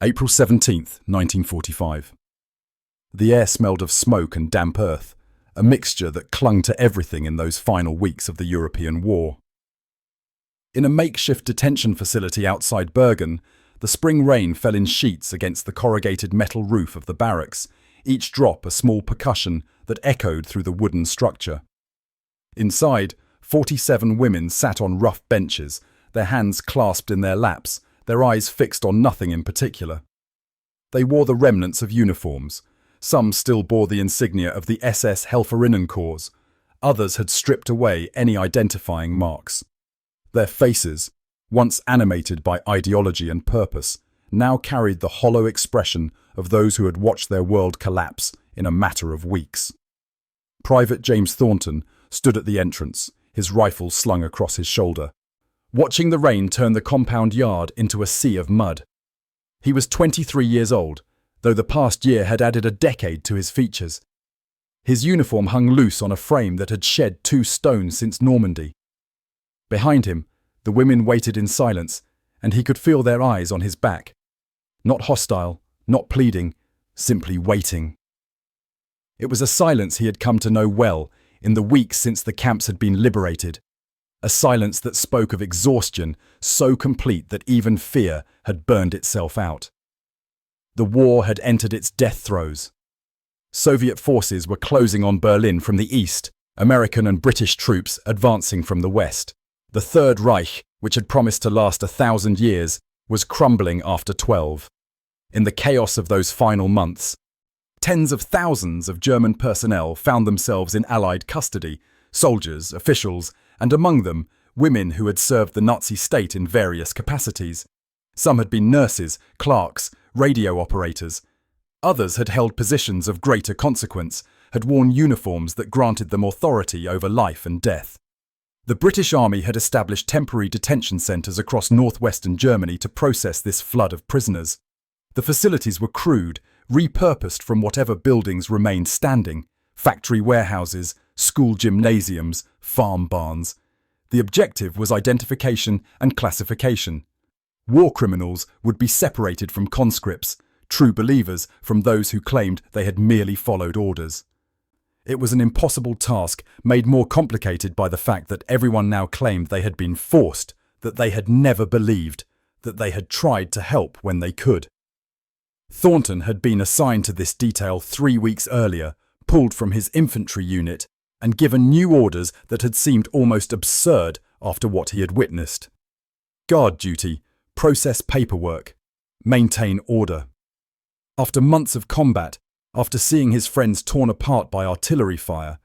April 17th, 1945. The air smelled of smoke and damp earth, a mixture that clung to everything in those final weeks of the European war. In a makeshift detention facility outside Bergen, the spring rain fell in sheets against the corrugated metal roof of the barracks, each drop a small percussion that echoed through the wooden structure. Inside, 47 women sat on rough benches, their hands clasped in their laps, their eyes fixed on nothing in particular. They wore the remnants of uniforms. Some still bore the insignia of the SS Helferinnenkorps. Others had stripped away any identifying marks. Their faces, once animated by ideology and purpose, now carried the hollow expression of those who had watched their world collapse in a matter of weeks. Private James Thornton stood at the entrance, his rifle slung across his shoulder, watching the rain turn the compound yard into a sea of mud. He was 23 years old, though the past year had added a decade to his features. His uniform hung loose on a frame that had shed 2 stones since Normandy. Behind him, the women waited in silence, and he could feel their eyes on his back. Not hostile, not pleading, simply waiting. It was a silence he had come to know well in the weeks since the camps had been liberated. A silence that spoke of exhaustion so complete that even fear had burned itself out. The war had entered its death throes. Soviet forces were closing on Berlin from the east, American and British troops advancing from the west. The Third Reich, which had promised to last 1,000 years, was crumbling after 12. In the chaos of those final months, tens of thousands of German personnel found themselves in Allied custody, soldiers, officials, and among them, women who had served the Nazi state in various capacities. Some had been nurses, clerks, radio operators. Others had held positions of greater consequence, had worn uniforms that granted them authority over life and death. The British Army had established temporary detention centres across northwestern Germany to process this flood of prisoners. The facilities were crude, repurposed from whatever buildings remained standing: factory warehouses, school gymnasiums, farm barns. The objective was identification and classification. War criminals would be separated from conscripts, true believers from those who claimed they had merely followed orders. It was an impossible task, made more complicated by the fact that everyone now claimed they had been forced, that they had never believed, that they had tried to help when they could. Thornton had been assigned to this detail 3 weeks earlier, pulled from his infantry unit, and given new orders that had seemed almost absurd after what he had witnessed. Guard duty, process paperwork, maintain order. After months of combat, after seeing his friends torn apart by artillery fire,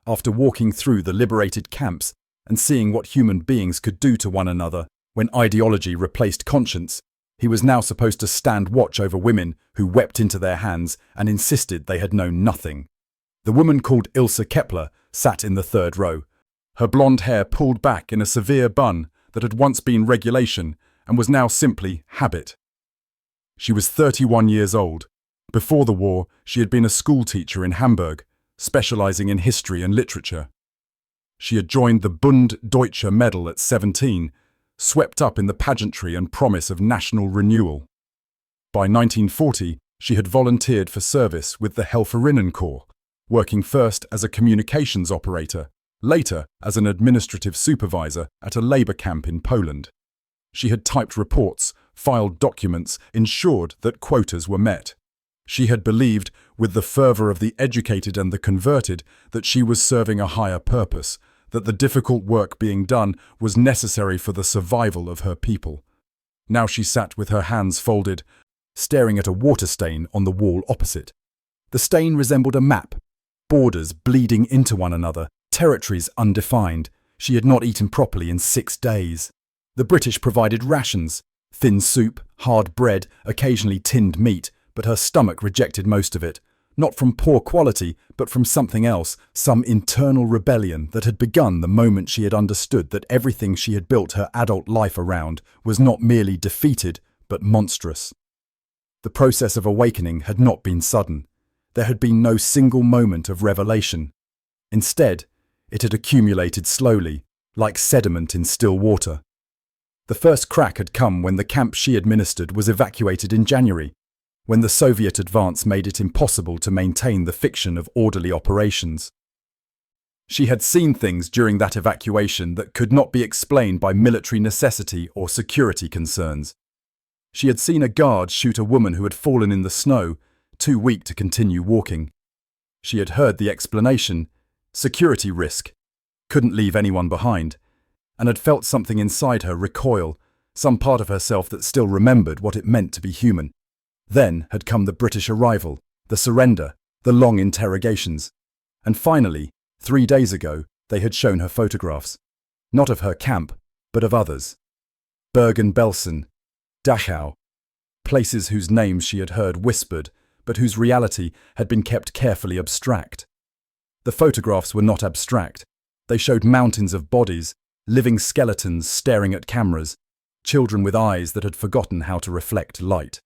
after walking through the liberated camps and seeing what human beings could do to one another when ideology replaced conscience, he was now supposed to stand watch over women who wept into their hands and insisted they had known nothing. The woman called Ilse Keppler sat in the third row, her blonde hair pulled back in a severe bun that had once been regulation and was now simply habit. She was 31 years old. Before the war, she had been a schoolteacher in Hamburg, specializing in history and literature. She had joined the Bund Deutscher Medal at 17, swept up in the pageantry and promise of national renewal. By 1940, she had volunteered for service with the Helferinnenkorps, working first as a communications operator, later as an administrative supervisor at a labor camp in Poland. She had typed reports, filed documents, ensured that quotas were met. She had believed, with the fervour of the educated and the converted, that she was serving a higher purpose, that the difficult work being done was necessary for the survival of her people. Now she sat with her hands folded, staring at a water stain on the wall opposite. The stain resembled a map, borders bleeding into one another, territories undefined. She had not eaten properly in 6 days. The British provided rations, thin soup, hard bread, occasionally tinned meat, but her stomach rejected most of it, not from poor quality, but from something else, some internal rebellion that had begun the moment she had understood that everything she had built her adult life around was not merely defeated, but monstrous. The process of awakening had not been sudden. There had been no single moment of revelation. Instead, it had accumulated slowly, like sediment in still water. The first crack had come when the camp she administered was evacuated in January, when the Soviet advance made it impossible to maintain the fiction of orderly operations. She had seen things during that evacuation that could not be explained by military necessity or security concerns. She had seen a guard shoot a woman who had fallen in the snow, too weak to continue walking. She had heard the explanation, security risk, couldn't leave anyone behind, and had felt something inside her recoil, some part of herself that still remembered what it meant to be human. Then had come the British arrival, the surrender, the long interrogations. And finally, 3 days ago, they had shown her photographs. Not of her camp, but of others. Bergen, Belsen, Dachau, places whose names she had heard whispered, but whose reality had been kept carefully abstract. The photographs were not abstract. They showed mountains of bodies, living skeletons staring at cameras, children with eyes that had forgotten how to reflect light.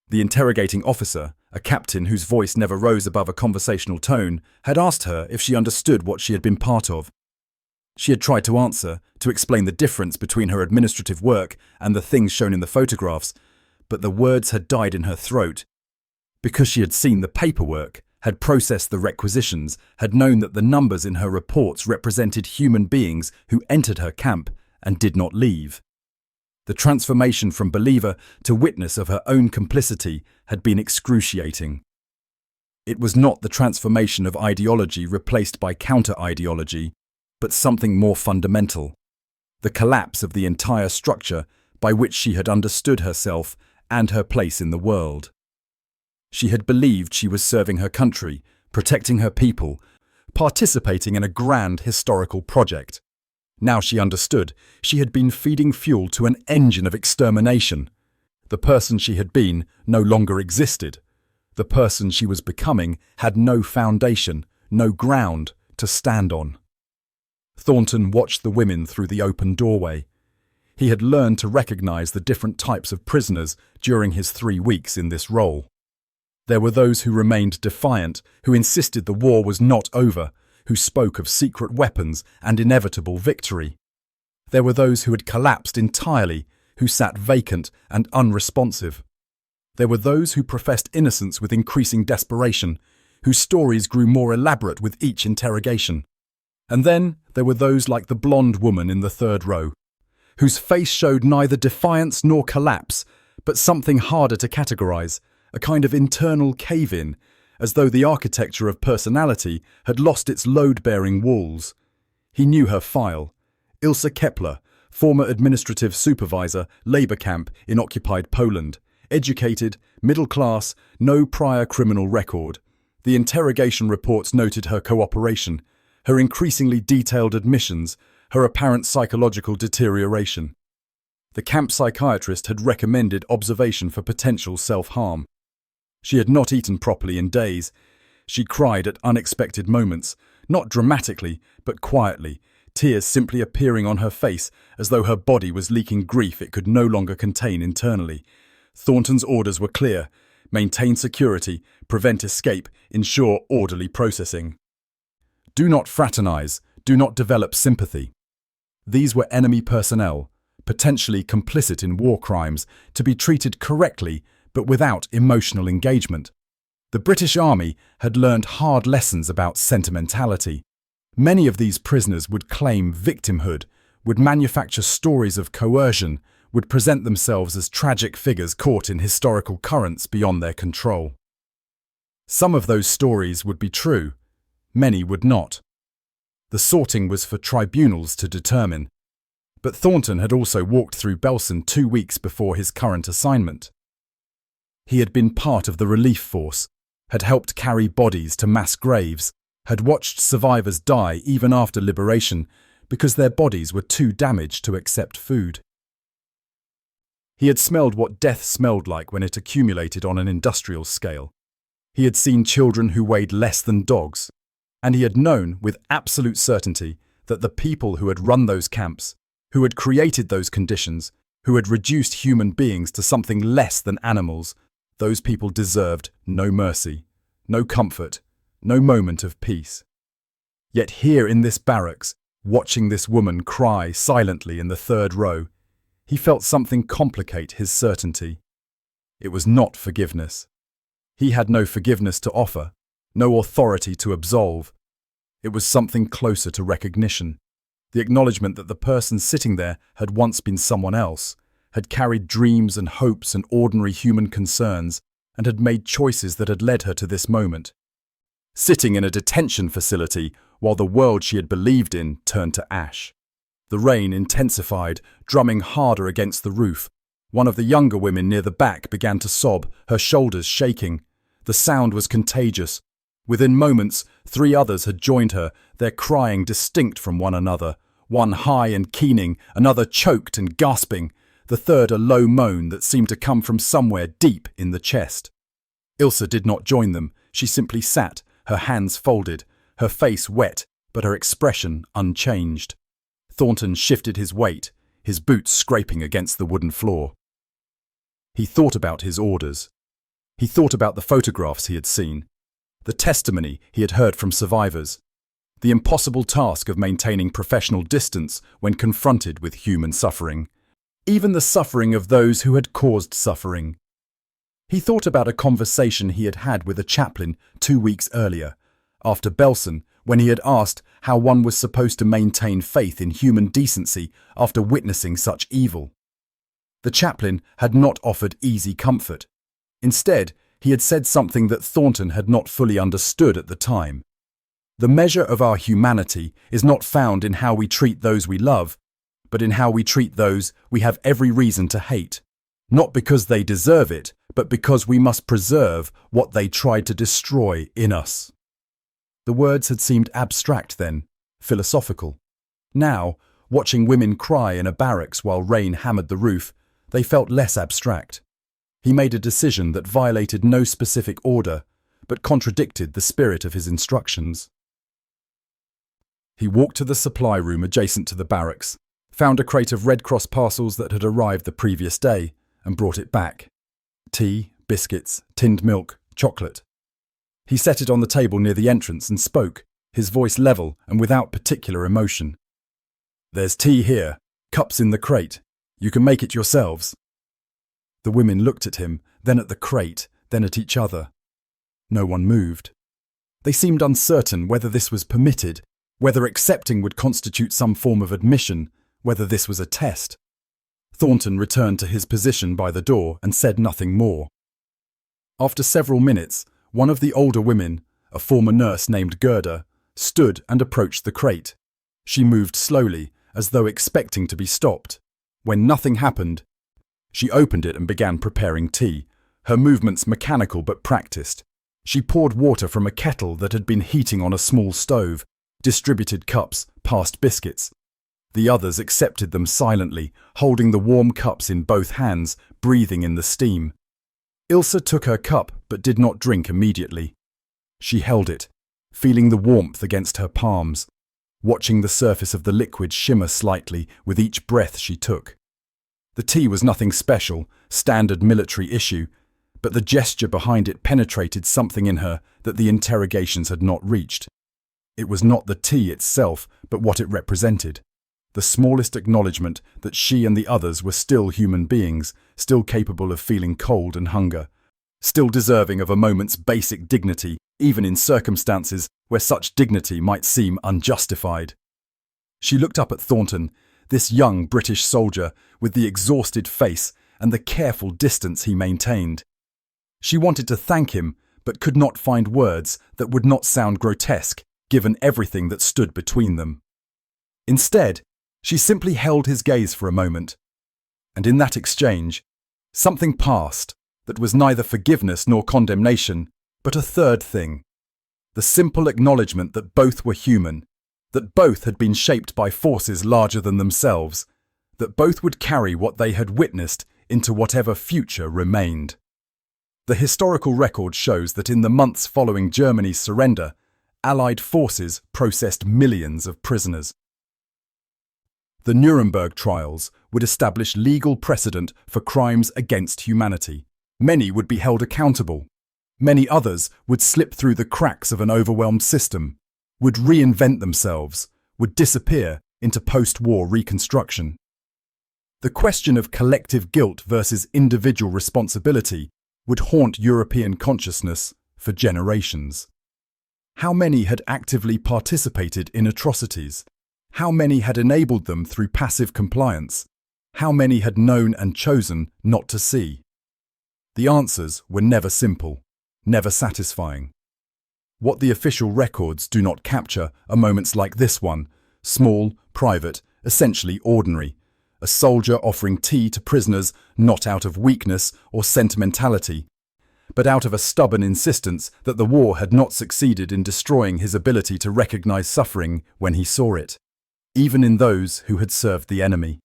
The interrogating officer, a captain whose voice never rose above a conversational tone, had asked her if she understood what she had been part of. She had tried to answer, to explain the difference between her administrative work and the things shown in the photographs, but the words had died in her throat. Because she had seen the paperwork, had processed the requisitions, had known that the numbers in her reports represented human beings who entered her camp and did not leave. The transformation from believer to witness of her own complicity had been excruciating. It was not the transformation of ideology replaced by counter-ideology, but something more fundamental, the collapse of the entire structure by which she had understood herself and her place in the world. She had believed she was serving her country, protecting her people, participating in a grand historical project. Now she understood she had been feeding fuel to an engine of extermination. The person she had been no longer existed. The person she was becoming had no foundation, no ground to stand on. Thornton watched the women through the open doorway. He had learned to recognize the different types of prisoners during his 3 weeks in this role. There were those who remained defiant, who insisted the war was not over, who spoke of secret weapons and inevitable victory. There were those who had collapsed entirely, who sat vacant and unresponsive. There were those who professed innocence with increasing desperation, whose stories grew more elaborate with each interrogation. And then there were those like the blonde woman in the third row, whose face showed neither defiance nor collapse, but something harder to categorize, a kind of internal cave-in, as though the architecture of personality had lost its load-bearing walls. He knew her file. Ilse Keppler, former administrative supervisor, labor camp in occupied Poland, educated, middle class, no prior criminal record. The interrogation reports noted her cooperation, her increasingly detailed admissions, her apparent psychological deterioration. The camp psychiatrist had recommended observation for potential self-harm. She had not eaten properly in days. She cried at unexpected moments, not dramatically, but quietly, tears simply appearing on her face as though her body was leaking grief it could no longer contain internally. Thornton's orders were clear: maintain security, prevent escape, ensure orderly processing. Do not fraternize, do not develop sympathy. These were enemy personnel, potentially complicit in war crimes, to be treated correctly but without emotional engagement. The British Army had learned hard lessons about sentimentality. Many of these prisoners would claim victimhood, would manufacture stories of coercion, would present themselves as tragic figures caught in historical currents beyond their control. Some of those stories would be true, many would not. The sorting was for tribunals to determine. But Thornton had also walked through Belsen 2 weeks before his current assignment. He had been part of the relief force, had helped carry bodies to mass graves, had watched survivors die even after liberation because their bodies were too damaged to accept food. He had smelled what death smelled like when it accumulated on an industrial scale. He had seen children who weighed less than dogs, and he had known with absolute certainty that the people who had run those camps, who had created those conditions, who had reduced human beings to something less than animals, those people deserved no mercy, no comfort, no moment of peace. Yet here in this barracks, watching this woman cry silently in the third row, he felt something complicate his certainty. It was not forgiveness. He had no forgiveness to offer, no authority to absolve. It was something closer to recognition, the acknowledgement that the person sitting there had once been someone else, had carried dreams and hopes and ordinary human concerns, and had made choices that had led her to this moment. Sitting in a detention facility while the world she had believed in turned to ash. The rain intensified, drumming harder against the roof. One of the younger women near the back began to sob, her shoulders shaking. The sound was contagious. Within moments, 3 others had joined her, their crying distinct from one another, one high and keening, another choked and gasping, the third a low moan that seemed to come from somewhere deep in the chest. Ilse did not join them. She simply sat, her hands folded, her face wet, but her expression unchanged. Thornton shifted his weight, his boots scraping against the wooden floor. He thought about his orders. He thought about the photographs he had seen, the testimony he had heard from survivors, the impossible task of maintaining professional distance when confronted with human suffering, even the suffering of those who had caused suffering. He thought about a conversation he had had with a chaplain 2 weeks earlier, after Belsen, when he had asked how one was supposed to maintain faith in human decency after witnessing such evil. The chaplain had not offered easy comfort. Instead, he had said something that Thornton had not fully understood at the time. The measure of our humanity is not found in how we treat those we love, but in how we treat those we have every reason to hate, not because they deserve it, but because we must preserve what they tried to destroy in us. The words had seemed abstract then, philosophical. Now, watching women cry in a barracks while rain hammered the roof, they felt less abstract. He made a decision that violated no specific order, but contradicted the spirit of his instructions. He walked to the supply room adjacent to the barracks, found a crate of Red Cross parcels that had arrived the previous day, and brought it back. Tea, biscuits, tinned milk, chocolate. He set it on the table near the entrance and spoke, his voice level and without particular emotion. "There's tea here, cups in the crate. You can make it yourselves." The women looked at him, then at the crate, then at each other. No one moved. They seemed uncertain whether this was permitted, whether accepting would constitute some form of admission, whether this was a test. Thornton returned to his position by the door and said nothing more. After several minutes, one of the older women, a former nurse named Gerda, stood and approached the crate. She moved slowly, as though expecting to be stopped. When nothing happened, she opened it and began preparing tea, her movements mechanical but practiced. She poured water from a kettle that had been heating on a small stove, distributed cups, passed biscuits. The others accepted them silently, holding the warm cups in both hands, breathing in the steam. Ilse took her cup but did not drink immediately. She held it, feeling the warmth against her palms, watching the surface of the liquid shimmer slightly with each breath she took. The tea was nothing special, standard military issue, but the gesture behind it penetrated something in her that the interrogations had not reached. It was not the tea itself, but what it represented. The smallest acknowledgement that she and the others were still human beings, still capable of feeling cold and hunger, still deserving of a moment's basic dignity, even in circumstances where such dignity might seem unjustified. She looked up at Thornton, this young British soldier with the exhausted face and the careful distance he maintained. She wanted to thank him, but could not find words that would not sound grotesque, given everything that stood between them. Instead, she simply held his gaze for a moment, and in that exchange, something passed that was neither forgiveness nor condemnation, but a third thing. The simple acknowledgement that both were human, that both had been shaped by forces larger than themselves, that both would carry what they had witnessed into whatever future remained. The historical record shows that in the months following Germany's surrender, Allied forces processed millions of prisoners. The Nuremberg trials would establish legal precedent for crimes against humanity. Many would be held accountable. Many others would slip through the cracks of an overwhelmed system, would reinvent themselves, would disappear into post-war reconstruction. The question of collective guilt versus individual responsibility would haunt European consciousness for generations. How many had actively participated in atrocities? How many had enabled them through passive compliance? How many had known and chosen not to see? The answers were never simple, never satisfying. What the official records do not capture are moments like this one, small, private, essentially ordinary. A soldier offering tea to prisoners not out of weakness or sentimentality, but out of a stubborn insistence that the war had not succeeded in destroying his ability to recognize suffering when he saw it, even in those who had served the enemy.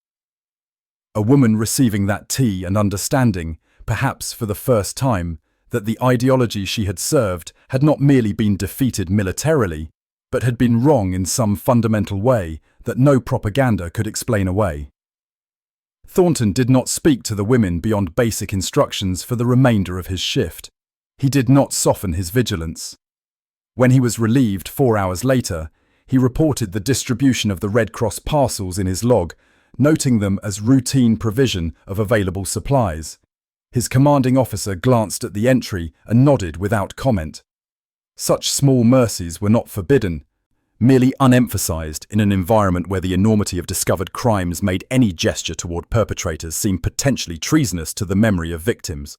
A woman receiving that tea and understanding, perhaps for the first time, that the ideology she had served had not merely been defeated militarily, but had been wrong in some fundamental way that no propaganda could explain away. Thornton did not speak to the women beyond basic instructions for the remainder of his shift. He did not soften his vigilance. When he was relieved 4 hours later, he reported the distribution of the Red Cross parcels in his log, noting them as routine provision of available supplies. His commanding officer glanced at the entry and nodded without comment. Such small mercies were not forbidden, merely unemphasized in an environment where the enormity of discovered crimes made any gesture toward perpetrators seem potentially treasonous to the memory of victims.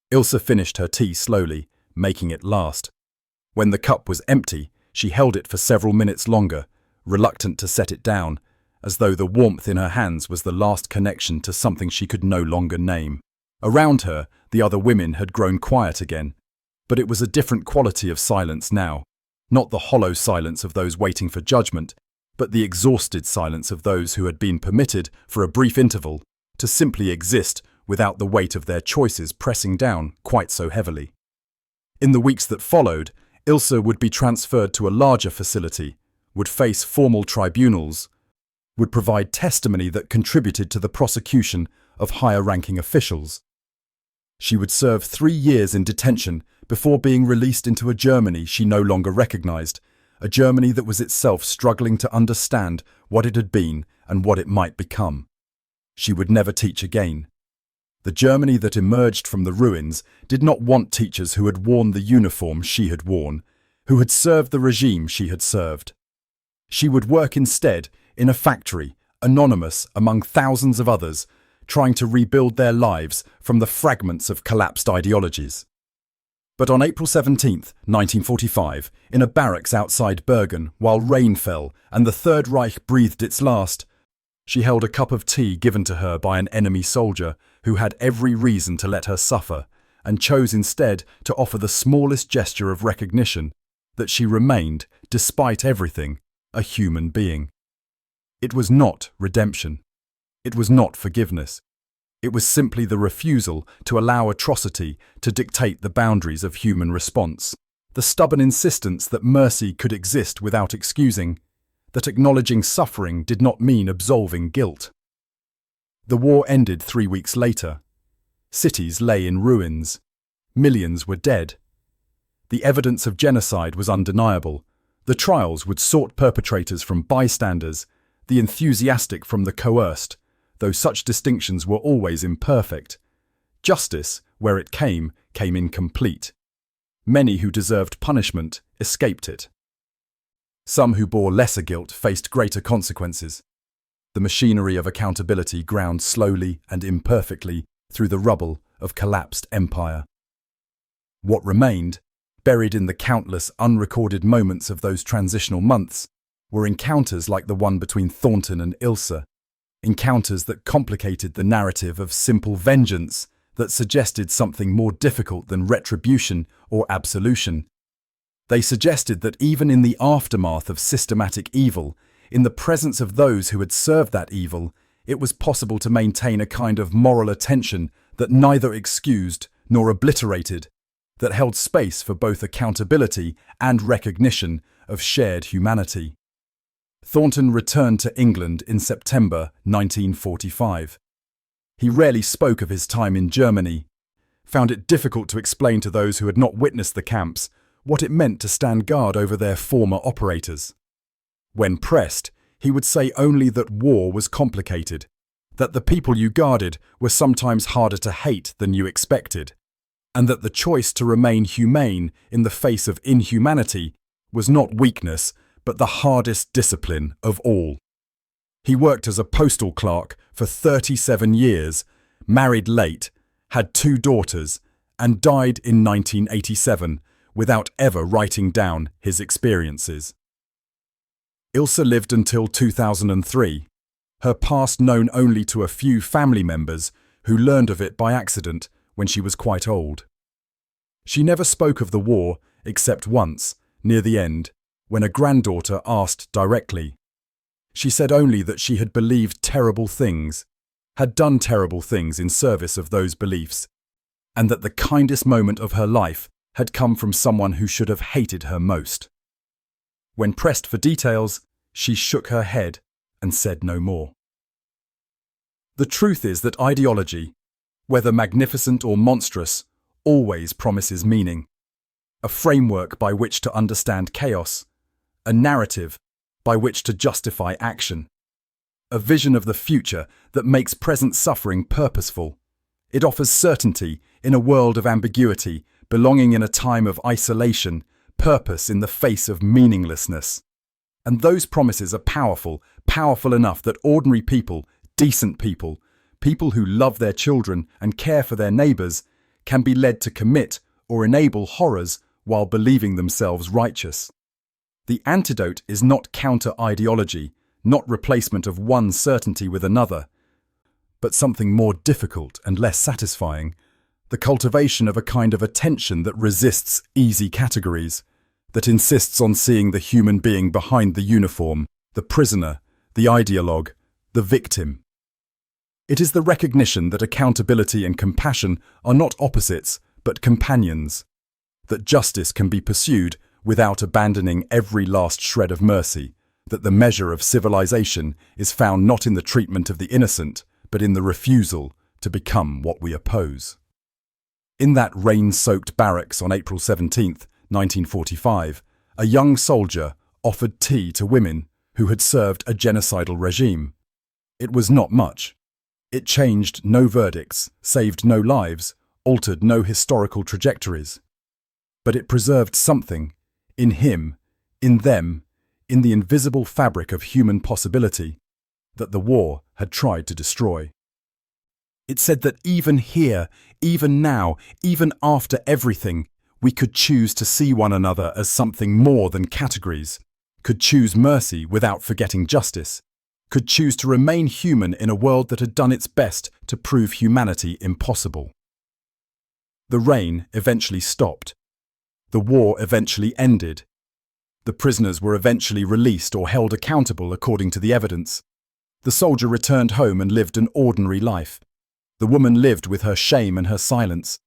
Ilse finished her tea slowly, making it last. When the cup was empty, she held it for several minutes longer, reluctant to set it down, as though the warmth in her hands was the last connection to something she could no longer name. Around her, the other women had grown quiet again, but it was a different quality of silence now. Not the hollow silence of those waiting for judgment, but the exhausted silence of those who had been permitted, for a brief interval, to simply exist without the weight of their choices pressing down quite so heavily. In the weeks that followed, Ilse would be transferred to a larger facility, would face formal tribunals, would provide testimony that contributed to the prosecution of higher-ranking officials. She would serve 3 years in detention before being released into a Germany she no longer recognized, a Germany that was itself struggling to understand what it had been and what it might become. She would never teach again. The Germany that emerged from the ruins did not want teachers who had worn the uniform she had worn, who had served the regime she had served. She would work instead in a factory, anonymous among thousands of others, trying to rebuild their lives from the fragments of collapsed ideologies. But on April 17, 1945, in a barracks outside Bergen, while rain fell and the Third Reich breathed its last, she held a cup of tea given to her by an enemy soldier who had every reason to let her suffer, and chose instead to offer the smallest gesture of recognition that she remained, despite everything, a human being. It was not redemption. It was not forgiveness. It was simply the refusal to allow atrocity to dictate the boundaries of human response, the stubborn insistence that mercy could exist without excusing, that acknowledging suffering did not mean absolving guilt. The war ended 3 weeks later. Cities lay in ruins. Millions were dead. The evidence of genocide was undeniable. The trials would sort perpetrators from bystanders, the enthusiastic from the coerced, though such distinctions were always imperfect. Justice, where it came incomplete. Many who deserved punishment escaped it. Some who bore lesser guilt faced greater consequences. The machinery of accountability ground slowly and imperfectly through the rubble of collapsed empire. What remained, buried in the countless unrecorded moments of those transitional months, were encounters like the one between Thornton and Ilse, encounters that complicated the narrative of simple vengeance, that suggested something more difficult than retribution or absolution. They suggested that even in the aftermath of systematic evil, in the presence of those who had served that evil, it was possible to maintain a kind of moral attention that neither excused nor obliterated, that held space for both accountability and recognition of shared humanity. Thornton returned to England in September 1945. He rarely spoke of his time in Germany, found it difficult to explain to those who had not witnessed the camps what it meant to stand guard over their former operators. When pressed, he would say only that war was complicated, that the people you guarded were sometimes harder to hate than you expected, and that the choice to remain humane in the face of inhumanity was not weakness, but the hardest discipline of all. He worked as a postal clerk for 37 years, married late, had 2 daughters, and died in 1987 without ever writing down his experiences. Ilse lived until 2003, her past known only to a few family members who learned of it by accident when she was quite old. She never spoke of the war except once, near the end, when a granddaughter asked directly. She said only that she had believed terrible things, had done terrible things in service of those beliefs, and that the kindest moment of her life had come from someone who should have hated her most. When pressed for details, she shook her head and said no more. The truth is that ideology, whether magnificent or monstrous, always promises meaning, a framework by which to understand chaos, a narrative by which to justify action, a vision of the future that makes present suffering purposeful. It offers certainty in a world of ambiguity, belonging in a time of isolation, purpose in the face of meaninglessness. And those promises are powerful, powerful enough that ordinary people, decent people, people who love their children and care for their neighbours, can be led to commit or enable horrors while believing themselves righteous. The antidote is not counter-ideology, not replacement of one certainty with another, but something more difficult and less satisfying, the cultivation of a kind of attention that resists easy categories, that insists on seeing the human being behind the uniform, the prisoner, the ideologue, the victim. It is the recognition that accountability and compassion are not opposites, but companions, that justice can be pursued without abandoning every last shred of mercy, that the measure of civilization is found not in the treatment of the innocent, but in the refusal to become what we oppose. In that rain-soaked barracks on April 17th, 1945, a young soldier offered tea to women who had served a genocidal regime. It was not much. It changed no verdicts, saved no lives, altered no historical trajectories. But it preserved something, in him, in them, in the invisible fabric of human possibility, that the war had tried to destroy. It said that even here, even now, even after everything, we could choose to see one another as something more than categories, could choose mercy without forgetting justice, could choose to remain human in a world that had done its best to prove humanity impossible. The rain eventually stopped. The war eventually ended. The prisoners were eventually released or held accountable according to the evidence. The soldier returned home and lived an ordinary life. The woman lived with her shame and her silence.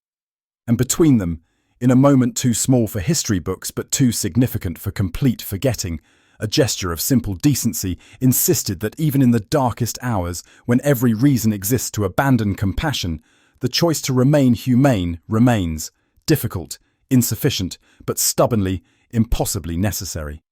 And between them, in a moment too small for history books but too significant for complete forgetting, a gesture of simple decency insisted that even in the darkest hours, when every reason exists to abandon compassion, the choice to remain humane remains, difficult, insufficient, but stubbornly, impossibly necessary.